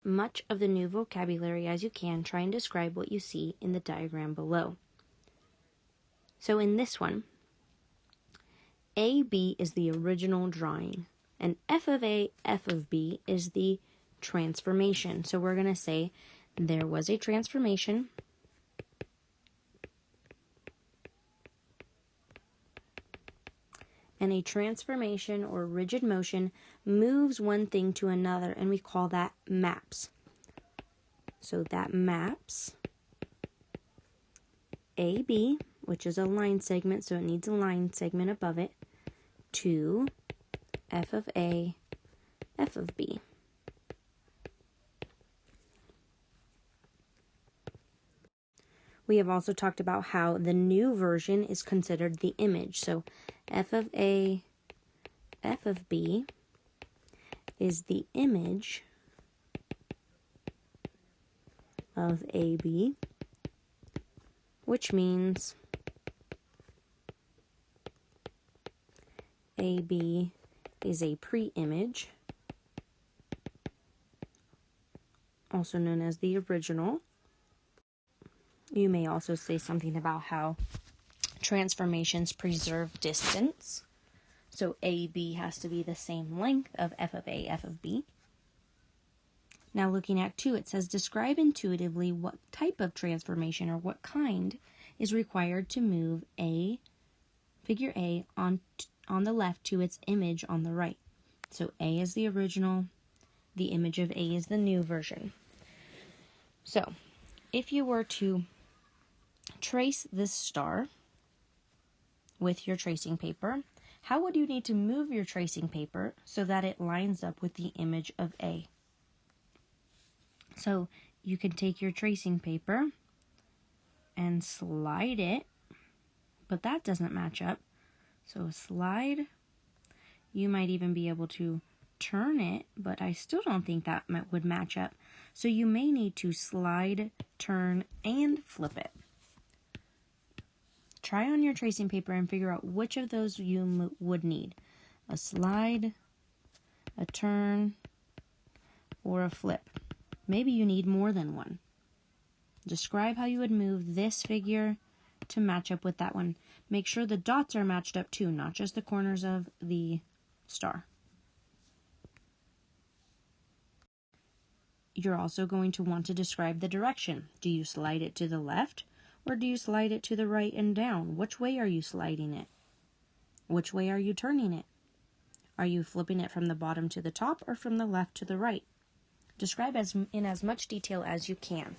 much of the new vocabulary as you can. Try and describe what you see in the diagram below. So in this one, AB is the original drawing, and F of A, F of B is the transformation. So we're going to say there was a transformation, and a transformation or rigid motion moves one thing to another, and we call that maps. So that maps AB, which is a line segment, so it needs a line segment above it, to F of A, F of B. We have also talked about how the new version is considered the image. So F of A, F of B is the image of AB, which means AB is a pre-image, also known as the original. You may also say something about how transformations preserve distance. So AB has to be the same length of F of A, F of B. Now looking at 2, it says describe intuitively what type of transformation or what kind is required to move figure A on the left to its image on the right. So A is the original, the image of A is the new version. So if you were to trace this star with your tracing paper, how would you need to move your tracing paper so that it lines up with the image of A? So you can take your tracing paper and slide it, but that doesn't match up. So slide, you might even be able to turn it, but I still don't think that would match up. So you may need to slide, turn, and flip it. Try on your tracing paper and figure out which of those you would need. A slide, a turn, or a flip. Maybe you need more than one. Describe how you would move this figure to match up with that one. Make sure the dots are matched up too, not just the corners of the star. You're also going to want to describe the direction. Do you slide it to the left, or do you slide it to the right and down? Which way are you sliding it? Which way are you turning it? Are you flipping it from the bottom to the top or from the left to the right? Describe in as much detail as you can.